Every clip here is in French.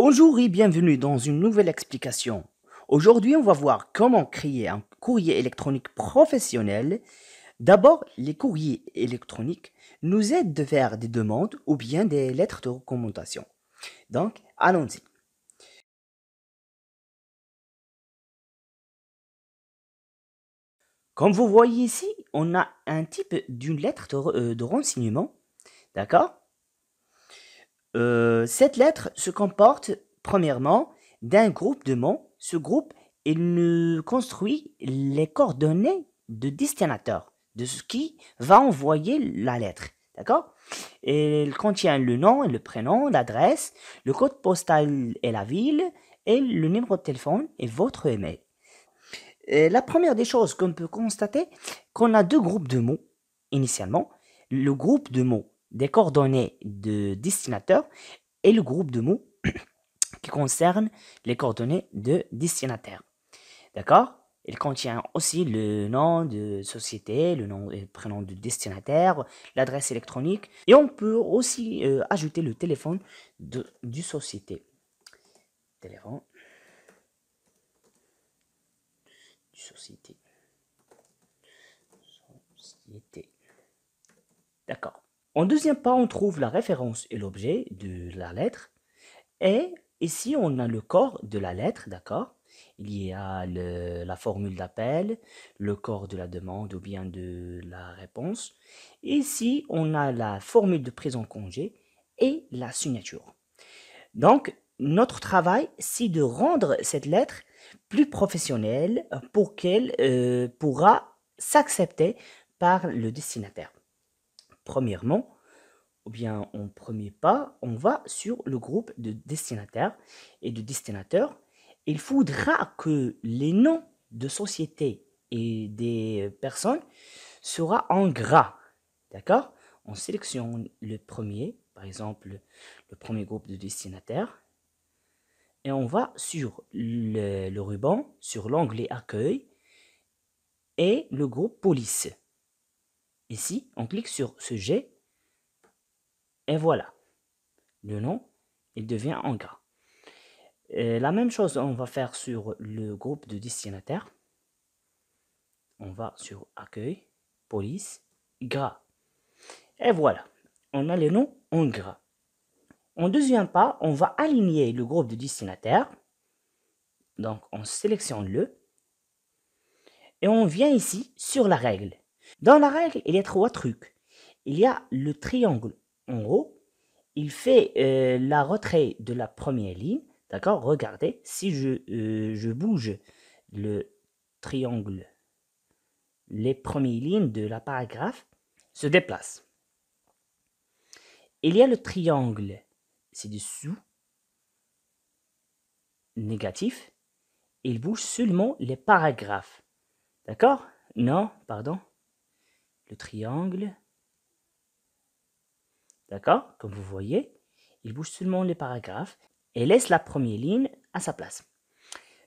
Bonjour et bienvenue dans une nouvelle explication. Aujourd'hui, on va voir comment créer un courrier électronique professionnel. D'abord, les courriers électroniques nous aident de faire des demandes ou bien des lettres de recommandation. Donc, allons-y. Comme vous voyez ici, on a un type d'une lettre de renseignement. D'accord? Cette lettre se comporte, premièrement, d'un groupe de mots. Ce groupe, il nous construit les coordonnées de destinataire, de ce qui va envoyer la lettre. D'accord? Et il contient le nom et le prénom, l'adresse, le code postal et la ville, et le numéro de téléphone et votre email. Et la première des choses qu'on peut constater, qu'on a deux groupes de mots initialement. Le groupe de mots des coordonnées de destinataire et le groupe de mots qui concerne les coordonnées de destinataire. D'accord? Il contient aussi le nom de société, le nom et prénom du destinataire, l'adresse électronique et on peut aussi ajouter le téléphone du société. Téléphone du société. Société. D'accord. En deuxième pas, on trouve la référence et l'objet de la lettre. Et ici, on a le corps de la lettre, d'accord? Il y a la formule d'appel, le corps de la demande ou bien de la réponse. Ici, on a la formule de prise en congé et la signature. Donc, notre travail, c'est de rendre cette lettre plus professionnelle pour qu'elle pourra s'accepter par le destinataire. Premièrement, ou bien en premier pas, on va sur le groupe de destinataires et de destinateurs. Il faudra que les noms de sociétés et des personnes soient en gras. D'accord? On sélectionne le premier, par exemple le premier groupe de destinataires, et on va sur le ruban, sur l'onglet accueil et le groupe police. Ici, on clique sur ce G et voilà. Le nom, il devient en gras. La même chose, on va faire sur le groupe de destinataires. On va sur accueil, police, gras. Et voilà, on a les noms en gras. En deuxième pas, on va aligner le groupe de destinataires. Donc, on sélectionne le. Et on vient ici sur la règle. Dans la règle, il y a trois trucs. Il y a le triangle en haut. Il fait la retrait de la première ligne. D'accord? Regardez, si je bouge le triangle, les premières lignes de la paragraphe se déplacent. Il y a le triangle ci-dessous, négatif. Il bouge seulement les paragraphes. D'accord? Non, pardon. Le triangle. D'accord? Comme vous voyez, il bouge seulement les paragraphes et laisse la première ligne à sa place.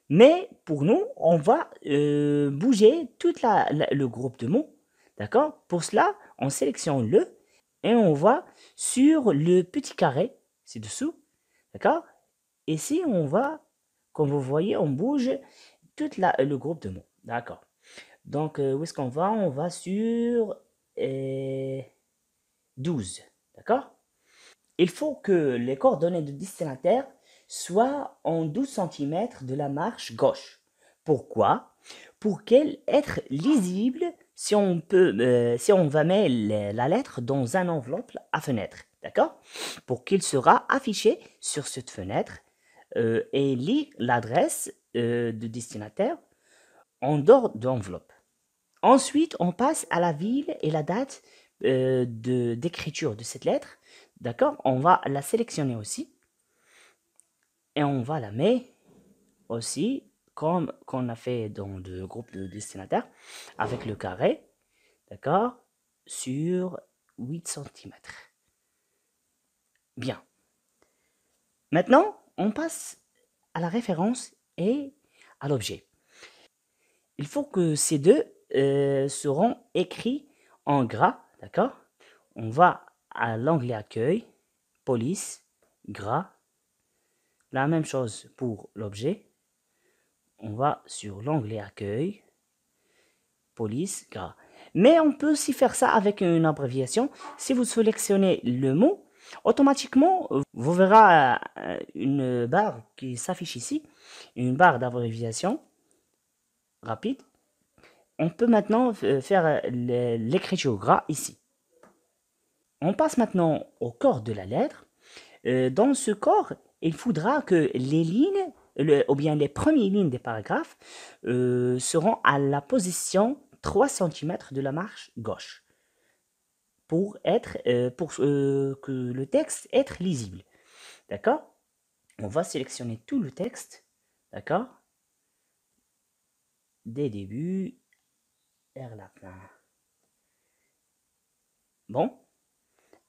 Mais pour nous, on va bouger tout le groupe de mots. D'accord? Pour cela, on sélectionne le et on va sur le petit carré ci-dessous. D'accord? Ici, on va, comme vous voyez, on bouge tout le groupe de mots. D'accord? Donc, où est-ce qu'on va? On va sur 12. D'accord? Il faut que les coordonnées de destinataire soient en 12 cm de la marge gauche. Pourquoi? Pour qu'elle être lisible si si on va mettre la lettre dans un enveloppe à fenêtre. D'accord? Pour qu'il sera affiché sur cette fenêtre et lire l'adresse de destinataire en dehors de l'enveloppe. Ensuite, on passe à la ville et la date d'écriture de cette lettre. D'accord? On va la sélectionner aussi. Et on va la mettre aussi, comme qu'on a fait dans le groupe de destinataires, avec le carré. D'accord? Sur 8 cm. Bien. Maintenant, on passe à la référence et à l'objet. Il faut que ces deux seront écrits en gras. D'accord? On va à l'onglet accueil, police, gras. La même chose pour l'objet. On va sur l'onglet accueil, police, gras. Mais on peut aussi faire ça avec une abréviation. Si vous sélectionnez le mot, automatiquement, vous verrez une barre qui s'affiche ici, une barre d'abréviation rapide. On peut maintenant faire l'écriture gras ici. On passe maintenant au corps de la lettre. Dans ce corps, il faudra que les lignes, ou bien les premières lignes des paragraphes, seront à la position 3 cm de la marge gauche pour que le texte soit lisible. D'accord? On va sélectionner tout le texte. D'accord? Des débuts vers la fin. Bon.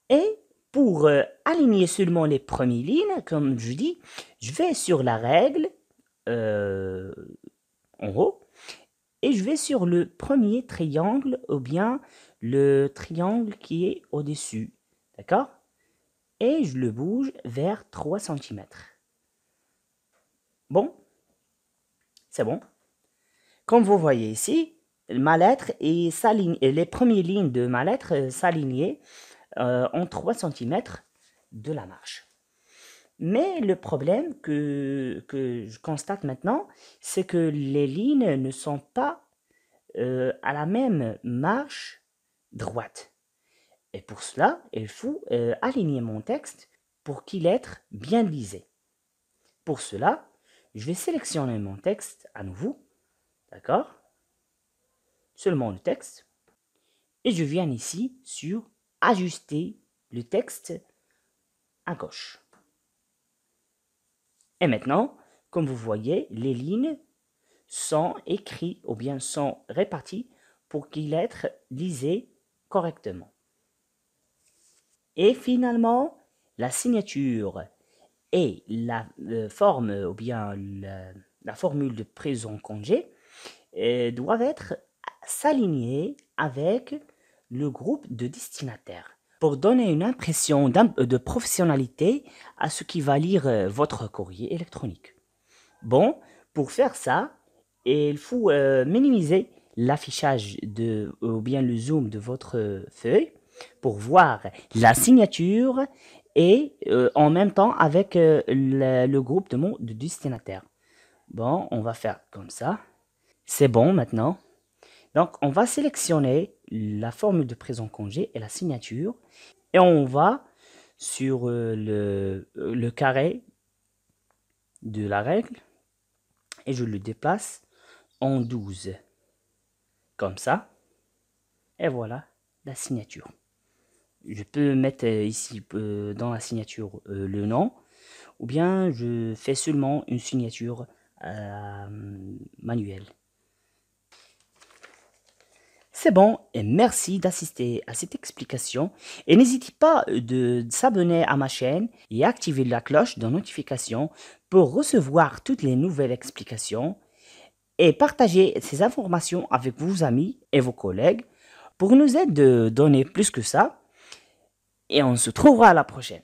Et pour aligner seulement les premières lignes, comme je dis, je vais sur la règle en haut et je vais sur le premier triangle ou bien le triangle qui est au-dessus. D'accord? Et je le bouge vers 3 cm. Bon, c'est bon. Comme vous voyez ici, ma lettre et les premières lignes de ma lettre s'alignaient en 3 cm de la marge. Mais le problème que je constate maintenant, c'est que les lignes ne sont pas à la même marge droite. Et pour cela, il faut aligner mon texte pour qu'il soit bien lisé. Pour cela, je vais sélectionner mon texte à nouveau. D'accord? Seulement le texte. Et je viens ici sur ajuster le texte à gauche. Et maintenant, comme vous voyez, les lignes sont écrites ou bien sont réparties pour qu'il soit lisé correctement. Et finalement, la signature et la forme ou bien la formule de prise en congé doivent être s'aligner avec le groupe de destinataires pour donner une impression de professionnalité à ce qui va lire votre courrier électronique. Bon, pour faire ça, il faut minimiser l'affichage ou bien le zoom de votre feuille pour voir la signature et en même temps avec le groupe de destinataires. Bon, on va faire comme ça. C'est bon maintenant. Donc, on va sélectionner la formule de prise en congé et la signature. Et on va sur le carré de la règle. Et je le déplace en 12. Comme ça. Et voilà la signature. Je peux mettre ici dans la signature le nom. Ou bien je fais seulement une signature manuelle. C'est bon et merci d'assister à cette explication et n'hésitez pas de s'abonner à ma chaîne et activer la cloche de notification pour recevoir toutes les nouvelles explications et partager ces informations avec vos amis et vos collègues pour nous aider de donner plus que ça et on se trouvera à la prochaine.